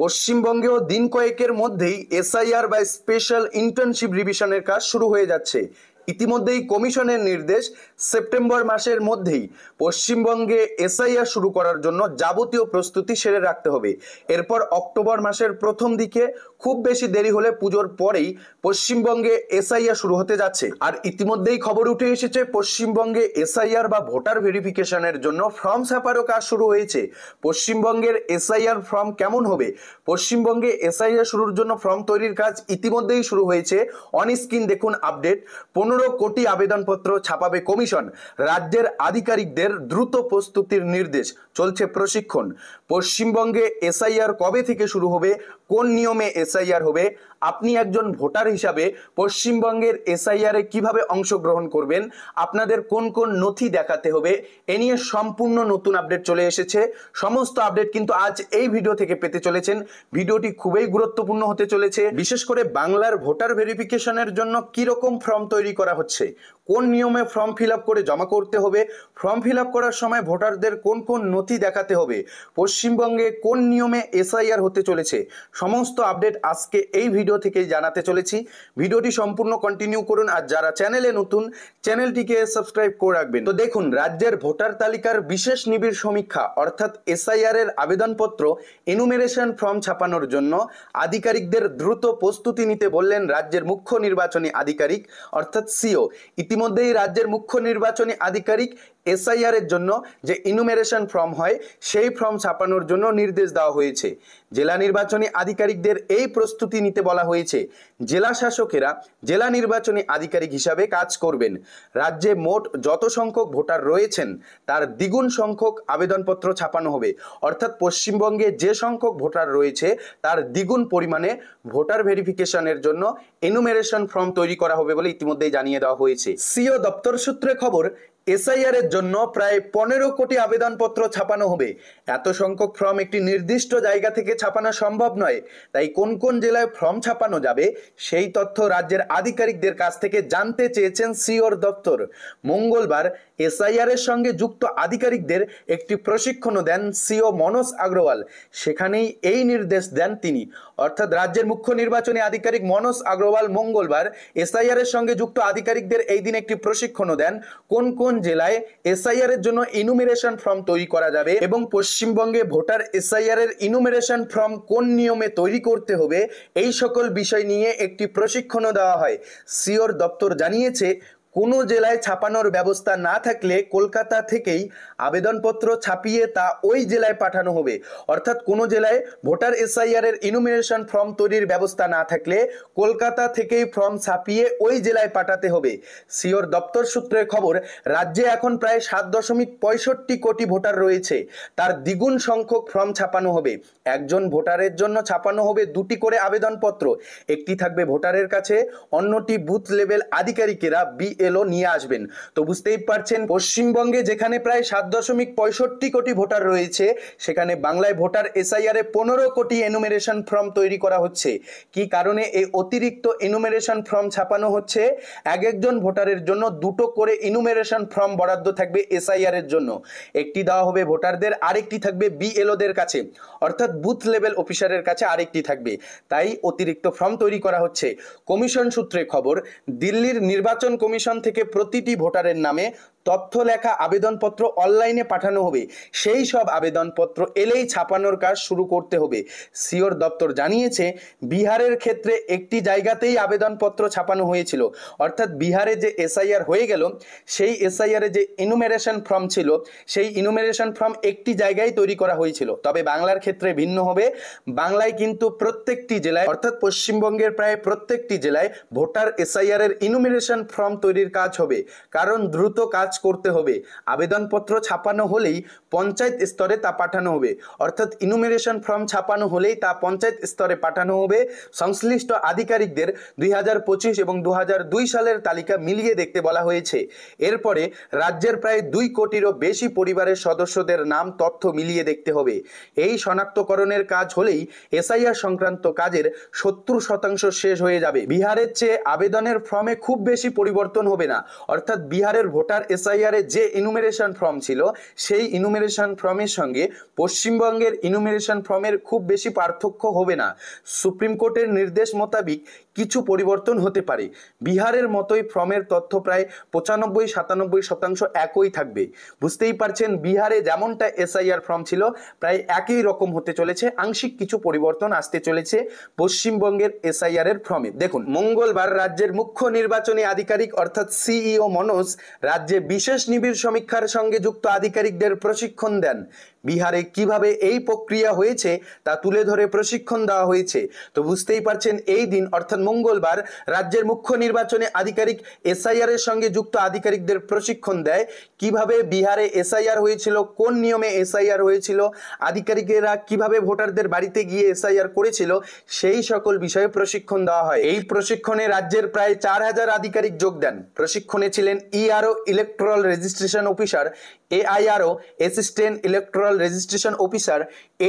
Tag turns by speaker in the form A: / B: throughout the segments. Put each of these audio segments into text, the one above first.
A: পশ্চিমবঙ্গেও দিন কয়েকের মধ্যেই এসআইআর বা স্পেশাল ইন্টার্নশিপ রিভিশনের কাজ শুরু হয়ে যাচ্ছে। ইতিমধ্যেই কমিশনের নির্দেশ, সেপ্টেম্বর মাসের মধ্যেই পশ্চিমবঙ্গে এসআইআর শুরু করার জন্য যাবতীয় প্রস্তুতি সেরে রাখতে হবে। এরপর অক্টোবর মাসের প্রথম দিকে, খুব বেশি দেরি হলে পুজোর পরেই পশ্চিমবঙ্গে এসআইআর শুরু হতে যাচ্ছে। আর ইতিমধ্যেই খবর উঠে এসেছে, পশ্চিমবঙ্গে এসআইআর বা ভোটার ভেরিফিকেশনের জন্য ফর্ম ছাপারও কাজ শুরু হয়েছে। পশ্চিমবঙ্গের এসআইআর ফর্ম কেমন হবে? পশ্চিমবঙ্গে এসআইআর শুরুর জন্য ফর্ম তৈরির কাজ ইতিমধ্যেই শুরু হয়েছে। অন স্ক্রিন দেখুন আপডেট। 15 কোটি আবেদনপত্র ছাপাবে কমিশন। রাজ্যের আধিকারিকদের দ্রুত প্রস্তুতির নির্দেশ। চলছে প্রশিক্ষণ। পশ্চিমবঙ্গে এসআইআর কবে থেকে শুরু হবে, কোন নিয়মে এসআইআর হবে, আপনি একজন ভোটার হিসাবে পশ্চিমবঙ্গের এসআইআর এ কিভাবে অংশগ্রহণ করবেন, আপনাদের কোন কোন নথি দেখাতে হবে, এ নিয়ে সম্পূর্ণ নতুন আপডেট চলে এসেছে। সমস্ত আপডেট কিন্তু আজ এই ভিডিও থেকে পেতে চলেছেন। ভিডিওটি খুবই গুরুত্বপূর্ণ হতে চলেছে। বিশেষ করে বাংলার ভোটার ভেরিফিকেশনের জন্য কি রকম ফর্ম তৈরি করা হচ্ছে, কোন নিয়মে ফর্ম ফিল আপ করে জমা করতে হবে, ফর্ম ফিল আপ করার সময় ভোটারদের কোন কোন নথি দেখাতে হবে, পশ্চিমবঙ্গে কোন নিয়মে এসআইআর হতে চলেছে, সমস্ত আপডেট আজকে এই ভিডিও থেকে জানাতে চলেছি। ভিডিওটি সম্পূর্ণ কন্টিনিউ করুন। আর যারা চ্যানেলে নতুন, চ্যানেলটিকে সাবস্ক্রাইব করে রাখবেন। তো দেখুন, রাজ্যের ভোটার তালিকার বিশেষ নিবিড় সমীক্ষা অর্থাৎ এসআইআর এর আবেদনপত্র এনুমেরেশন ফর্ম ছাপানোর জন্য আধিকারিকদের দ্রুত প্রস্তুতি নিতে বললেন রাজ্যের মুখ্য নির্বাচনী আধিকারিক অর্থাৎ সিও। ইতিমধ্যেই রাজ্যের মুখ্য নির্বাচনী আধিকারিক এসআইআর এর জন্য যে ইনুমেরেশন ফর্ম হয় সেই ফর্ম ছাপানোর জন্য নির্দেশ দেওয়া হয়েছে। জেলা নির্বাচনী আধিকারিকদের এই প্রস্তুতি নিতে বলা হয়েছে। জেলা শাসকেরা জেলা নির্বাচনী আধিকারিক হিসাবে কাজ করবেন। রাজ্যে মোট যত সংখ্যক ভোটার রয়েছেন তার দ্বিগুণ সংখ্যক আবেদনপত্র ছাপানো হবে। অর্থাৎ পশ্চিমবঙ্গে যে সংখ্যক ভোটার রয়েছে তার দ্বিগুণ পরিমাণে ভোটার ভেরিফিকেশনের জন্য এনুমেরেশন ফর্ম তৈরি করা হবে বলে ইতিমধ্যেই জানিয়ে দেওয়া হয়েছে। সিও দপ্তর সূত্রে খবর, এসআইআর এর জন্য প্রায় 15 কোটি আবেদনপত্র ছাপানো হবে। এত সংখ্যক ফর্ম একটি নির্দিষ্ট জায়গা থেকে ছাপানো সম্ভব নয়। তাই কোন কোন জেলায় ফর্ম ছাপানো যাবে সেই তথ্য রাজ্যের আধিকারিকদের কাছ থেকে জানতে চেয়েছেন সিওর দপ্তর। মঙ্গলবার এসআইআর এর সঙ্গে যুক্ত আধিকারিকদের একটি প্রশিক্ষণও দেন সিও মনোজ আগরওয়াল। সেখানেই এই নির্দেশ দেন তিনি। অর্থাৎ রাজ্যের মুখ্য নির্বাচনী আধিকারিক মনোজ আগরওয়াল মঙ্গলবার এসআইআর এর সঙ্গে যুক্ত আধিকারিকদের এই দিন একটি প্রশিক্ষণও দেন কোন কোন জেলায় এসআইআর এর জন্য ইনুমেরেশন ফর্ম তৈরি করা যাবে এবং পশ্চিমবঙ্গে ভোটার এসআইআর এর ইনুমেরেশন ফর্ম কোন নিয়মে তৈরি করতে হবে, এই সকল বিষয় নিয়ে একটি প্রশিক্ষণও দেওয়া হয়। সিওর দপ্তর জানিয়েছে, কোনো জেলায় ছাপানোর ব্যবস্থা না থাকলে কলকাতা থেকেই আবেদনপত্র ছাপিয়ে তা ওই জেলায় পাঠানো হবে। অর্থাৎ কোনো জেলায় ভোটার এসআইআর এর ইনুমেরেশন ফর্ম তৈরির ব্যবস্থা না থাকলে কলকাতা থেকেই ফর্ম ছাপিয়ে ওই জেলায় পাঠাতে হবে। সিওর দপ্তর সূত্রের খবর, রাজ্যে এখন প্রায় 7.65 কোটি ভোটার রয়েছে। তার দ্বিগুণ সংখ্যক ফর্ম ছাপানো হবে। একজন ভোটারের জন্য ছাপানো হবে 2টি করে আবেদনপত্র। একটি থাকবে ভোটারের কাছে, অন্যটি বুথ লেভেল আধিকারিকেরা বিএলও নিয়ে আসবেন। তো বুঝতেই পারছেন, পশ্চিমবঙ্গে যেখানে প্রায় 7.65 কোটি ভোটার রয়েছে সেখানে বাংলায় ভোটার এসআইআর এ 15 কোটি এনুমেরেশন ফর্ম তৈরি করা হচ্ছে। কি কারণে এই অতিরিক্ত এনুমেরেশন ফর্ম ছাপানো হচ্ছে? একজন ভোটারের জন্য 2টো করে ইনুমেরেশন ফর্ম বরাদ্দ থাকবে এসআইআর এর জন্য। একটি দেওয়া হবে ভোটারদের, আরেকটি থাকবে বিএলওদের কাছে অর্থাৎ বুথ লেভেল অফিসারের কাছে আরেকটি থাকবে। তাই অতিরিক্ত ফর্ম তৈরি করা হচ্ছে। কমিশন সূত্রে খবর, দিল্লির নির্বাচন কমিশন থেকে প্রতিটি ভোটারের নামে তথ্য লেখা আবেদনপত্র অনলাইনে পাঠানো হবে। সেই সব আবেদনপত্র এলেই ছাপানোর কাজ শুরু করতে হবে। সিওর দপ্তর জানিয়েছে, বিহারের ক্ষেত্রে একটি জায়গাতেই আবেদনপত্র ছাপানো হয়েছিল। অর্থাৎ বিহারে যে এসআইআর হয়ে গেল, সেই এসআইআর এ যে ইনুমেরেশন ফর্ম ছিল সেই ইনুমেরেশন ফর্ম একটি জায়গায় তৈরি করা হয়েছিল। তবে বাংলার ক্ষেত্রে ভিন্ন হবে। বাংলায় কিন্তু প্রত্যেকটি জেলায় অর্থাৎ পশ্চিমবঙ্গের প্রায় প্রত্যেকটি জেলায় ভোটার এসআইআর এর ইনুমেরেশন ফর্ম তৈরির কাজ হবে। কারণ দ্রুত কাজ করতে হবে। আবেদনপত্র ছাপানো হলেই পঞ্চায়েত স্তরে তা পাঠানো হবে। অর্থাৎ ইনুমেরেশন ফর্ম ছাপানো হলেই তা পঞ্চায়েত স্তরে পাঠানো হবে। সংশ্লিষ্ট আধিকারিকদের 2025 এবং 2002 সালের তালিকা মিলিয়ে দেখতে বলা হয়েছে। এরপরে রাজ্যের প্রায় 2 কোটিরও বেশি পরিবারের সদস্যদের নাম তথ্য মিলিয়ে দেখতে হবে। এই শনাক্তকরণের কাজ হলেই এসআইআর সংক্রান্ত কাজের 70% শেষ হয়ে যাবে। বিহারের চেয়ে আবেদনের ফর্মে খুব বেশি পরিবর্তন হবে না। অর্থাৎ বিহারের ভোটার এসআইআর এর যে ইনুমেরেশন ফর্ম ছিল সেই ইনুমেরেশন ফর্মের সঙ্গে পশ্চিমবঙ্গের ইনুমেরেশন ফর্মের খুব বেশি পার্থক্য হবে না। সুপ্রিম কোর্টের নির্দেশ মোতাবেক কিছু পরিবর্তন হতে পারে। বিহারের মতোই ফর্মের তথ্য প্রায় 95-97% একই থাকবে। বুঝতেই পারছেন বিহারে যেমনটা এসআইআর ফর্ম ছিল প্রায় একই রকম হতে চলেছে, আংশিক কিছু পরিবর্তন আসতে চলেছে পশ্চিমবঙ্গের এসআইআর এর ফর্মে। দেখুন, মঙ্গলবার রাজ্যের মুখ্য নির্বাচনী আধিকারিক অর্থাৎ সিইও মনোজ রাজ্যে বিশেষ নিবিড় সমীক্ষার সঙ্গে যুক্ত আধিকারিকদের প্রশিক্ষণ দেন। বিহারে কিভাবে এই প্রক্রিয়া হয়েছে তা তুলে ধরে প্রশিক্ষণ দেওয়া হয়েছে। তো বুঝতেই পারছেন এই দিন অর্থাৎ মঙ্গলবার রাজ্যের মুখ্য নির্বাচনী আধিকারিক এসআইআর এর সঙ্গে যুক্ত আধিকারিকদের প্রশিক্ষণ দেয়। কিভাবে বিহারে এসআইআর হয়েছিল, কোন নিয়মে এসআইআর হয়েছিল, আধিকারিকেরা কিভাবে ভোটারদের বাড়িতে গিয়ে এসআইআর করেছিল, সেই সকল বিষয়ে প্রশিক্ষণ দেওয়া হয়। এই প্রশিক্ষণে রাজ্যের প্রায় 4000 আধিকারিক যোগ দেন। প্রশিক্ষণে ছিলেন ERO electoral registration officer, AIRO assistant electoral registration officer,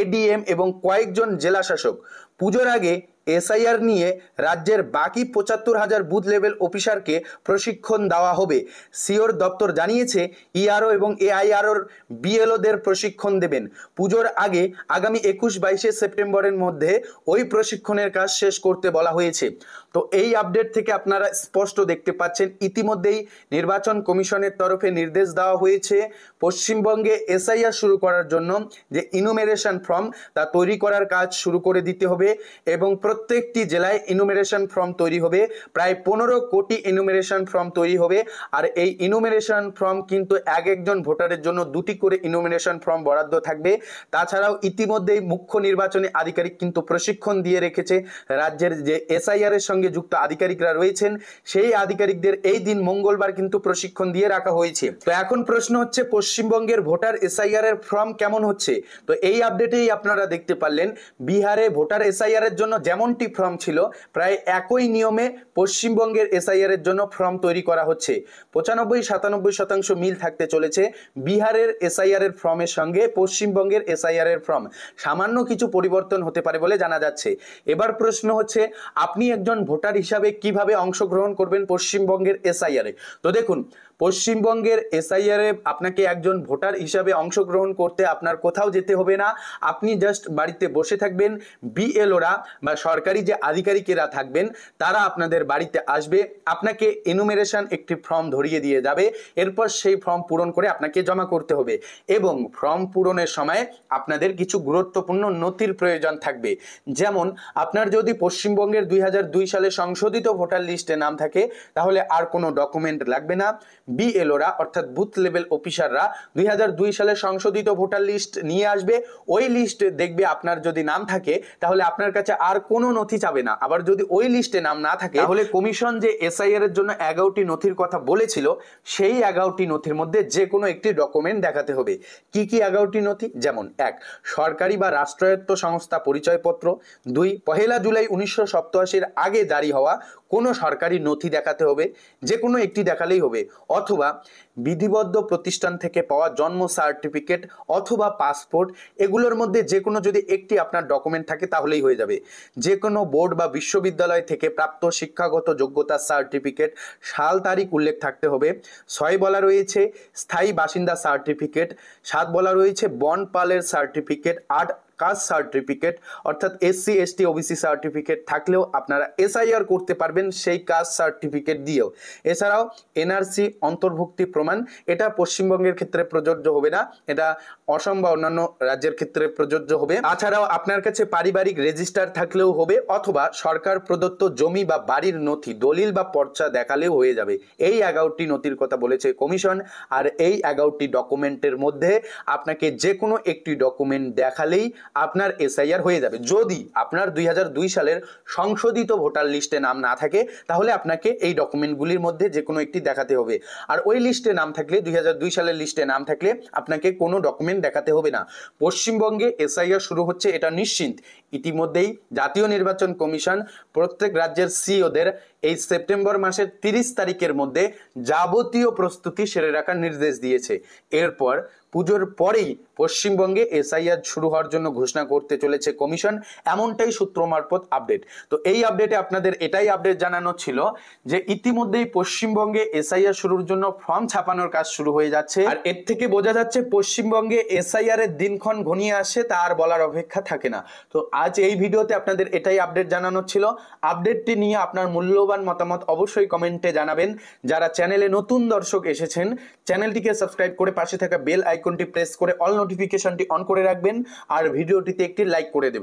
A: ADM এবং কয়েকজন জেলা শাসক। পুজোর আগে এসআইআর নিয়ে রাজ্যের বাকি 75,000 বুথ লেভেল অফিসারকে প্রশিক্ষণ দেওয়া হবে। সিওর দপ্তর জানিয়েছে ইআরও এবং এআইআরওর বিএলওদের প্রশিক্ষণ দেবেন। পুজোর আগে আগামী 21-22 সেপ্টেম্বরের মধ্যে ওই প্রশিক্ষণের কাজ শেষ করতে বলা হয়েছে। তো এই আপডেট থেকে আপনারা স্পষ্ট দেখতে পাচ্ছেন ইতিমধ্যেই নির্বাচন কমিশনের তরফে নির্দেশ দেওয়া হয়েছে পশ্চিমবঙ্গে এসআইআর শুরু করার জন্য যে ইনুমেরেশন ফর্ম তা তৈরি করার কাজ শুরু করে দিতে হবে এবং প্রত্যেকটি জেলায় ইনুমেরেশন ফর্ম তৈরি হবে। প্রায় 15 কোটি ইনুমেরেশন ফর্ম তৈরি হবে। আর এই ইনুমেরেশন ফর্ম কিন্তু একজন ভোটারের জন্য 2টি করে ইনুমেরেশন ফর্ম বরাদ্দ থাকবে। তাছাড়াও ইতিমধ্যেই মুখ্য নির্বাচনী আধিকারিক কিন্তু প্রশিক্ষণ দিয়ে রেখেছে রাজ্যের যে এসআইআর এর সঙ্গে যুক্ত আধিকারিকরা রয়েছেন সেই আধিকারিকদের এই দিন মঙ্গলবার কিন্তু প্রশিক্ষণ দিয়ে রাখা হয়েছে। তো এখন প্রশ্ন হচ্ছে পশ্চিমবঙ্গের ভোটার এসআইআর এর ফর্ম কেমন হচ্ছে। তো এই আপডেটেই আপনারা দেখতে পারলেন বিহারে ভোটার এসআইআর এর জন্য যেমনটি ফর্ম ছিল প্রায় একই নিয়মে পশ্চিমবঙ্গের এসআইআর এর জন্য ফর্ম তৈরি করা হচ্ছে। 95-97% মিল থাকতে চলেছে বিহারের এসআইআর এর ফর্মের সঙ্গে পশ্চিমবঙ্গের এসআইআর এর ফর্ম। সামান্য কিছু পরিবর্তন হতে পারে বলে জানা যাচ্ছে। এবার প্রশ্ন হচ্ছে আপনি একজন ভোটার হিসাবে কিভাবে অংশগ্রহণ করবেন পশ্চিমবঙ্গের এসআইআর এ। তো দেখুন, পশ্চিমবঙ্গের এসআইআর এ আপনাকে একজন ভোটার হিসাবে অংশগ্রহণ করতে আপনার কোথাও যেতে হবে না। আপনি জাস্ট বাড়িতে বসে থাকবেন। বিএলওরা বা সরকারি যে আধিকারিকেরা থাকবেন তারা আপনাদের বাড়িতে আসবে, আপনাকে এনুমেরেশন একটি ফর্ম ধরিয়ে দিয়ে যাবে। এরপর সেই ফর্ম পূরণ করে আপনাকে জমা করতে হবে এবং ফর্ম পূরণের সময় আপনাদের কিছু গুরুত্বপূর্ণ নথির প্রয়োজন থাকবে। যেমন আপনার যদি পশ্চিমবঙ্গের 2002 সালে সংশোধিত ভোটার লিস্টে নাম থাকে তাহলে আর কোনো ডকুমেন্ট লাগবে না। বিএলওরা অর্থাৎ বুথ লেভেল অফিসাররা 2002 সালে সংশোধিত ভোটার লিস্ট নিয়ে আসবে। ওই লিস্ট দেখবে আপনার যদি নাম থাকে তাহলে আপনার কাছে আর কোনো নথি চাবে না। আবার যদি ওই লিস্টে নাম না থাকে তাহলে কমিশন যে এসআইআর এর জন্য 11টি নথির কথা বলেছিল সেই 11টি নথির মধ্যে যে কোনো একটি ডকুমেন্ট দেখাতে হবে। কি কি 11টি নথি? যেমন 1, সরকারি বা রাষ্ট্রায়ত্ত সংস্থা পরিচয়পত্র। 2, 1 জুলাই 1987 আগে জারি হওয়া কোনো সরকারি নথি দেখাতে হবে, যে কোনো একটি দেখালেই হবে। অথবা বিধিবদ্ধ প্রতিষ্ঠান থেকে পাওয়া জন্ম সার্টিফিকেট অথবা পাসপোর্ট, এগুলোর মধ্যে যে কোনো যদি একটি আপনার ডকুমেন্ট থাকে তাহলেই হয়ে যাবে। যে কোনো বোর্ড বা বিশ্ববিদ্যালয় থেকে প্রাপ্ত শিক্ষাগত যোগ্যতার সার্টিফিকেট, সাল তারিখ উল্লেখ থাকতে হবে। 6 বলা রয়েছে স্থায়ী বাসিন্দা সার্টিফিকেট। 7 বলা রয়েছে বনপালের সার্টিফিকেট। 8 কাস্ট সার্টিফিকেট অর্থাৎ এসসি এসটি ওবিসি সার্টিফিকেট থাকলেও আপনারা এসআইআর করতে পারবেন সেই কাস্ট সার্টিফিকেট দিয়েও। এছাড়াও এনআরসি অন্তর্ভুক্তি প্রমাণ, এটা পশ্চিমবঙ্গের ক্ষেত্রে প্রযোজ্য হবে না, এটা অসম বা অন্যান্য রাজ্যের ক্ষেত্রে প্রযোজ্য হবে। তাছাড়াও আপনার কাছে পারিবারিক রেজিস্টার থাকলেও হবে অথবা সরকার প্রদত্ত জমি বা বাড়ির নথি, দলিল বা পর্চা দেখালেও হয়ে যাবে। এই 11টি নথির কথা বলেছে কমিশন। আর এই 11টি ডকুমেন্টের মধ্যে আপনাকে যে কোনো একটি ডকুমেন্ট দেখালেই আপনার এসআইআর হয়ে যাবে। যদি আপনার 2002 সালের সংশোধিত ভোটার লিস্টে নাম না থাকে তাহলে আপনাকে এই ডকুমেন্টগুলির মধ্যে যে কোনো একটি দেখাতে হবে। আর ওই লিস্টে নাম থাকলে 2002 সালের লিস্টে নাম থাকলে আপনাকে কোনো ডকুমেন্ট দেখাতে হবে না। পশ্চিমবঙ্গে এসআইআর শুরু হচ্ছে এটা নিশ্চিন্ত। ইতিমধ্যেই জাতীয় নির্বাচন কমিশন প্রত্যেক রাজ্যের সিইওদের এই সেপ্টেম্বর মাসের 30 তারিখের মধ্যে যাবতীয় প্রস্তুতি সেরে রাখার নির্দেশ দিয়েছে। এরপর পুজোর পরেই পশ্চিমবঙ্গে এসআইআর শুরু হওয়ার জন্য ঘোষণা করতে চলেছে কমিশন, এমনটাই সূত্র মারফত আপডেট। তো এই আপডেটে আপনাদের এটাই আপডেট জানানো ছিল যে ইতিমধ্যেই পশ্চিমবঙ্গে এসআইআর শুরুর জন্য ফর্ম ছাপানোর কাজ শুরু হয়ে যাচ্ছে। আর এর থেকে বোঝা যাচ্ছে পশ্চিমবঙ্গে এসআইআর এর দিনক্ষণ ঘনিয়ে আসে, তা আর বলার অপেক্ষা থাকে না। তো আজ এই ভিডিওতে আপনাদের এটাই আপডেট জানানো ছিল। আপডেটটি নিয়ে আপনার মূল্যবান মতামত অবশ্যই কমেন্টে জানাবেন। যারা চ্যানেলে নতুন দর্শক এসেছেন, চ্যানেলটিকে সাবস্ক্রাইব করে পাশে থাকা বেল আইকনটি প্রেস করে অল নোটিফিকেশনটি অন করে রাখবেন আর ভিডিওটিতে একটি লাইক করে দেবেন।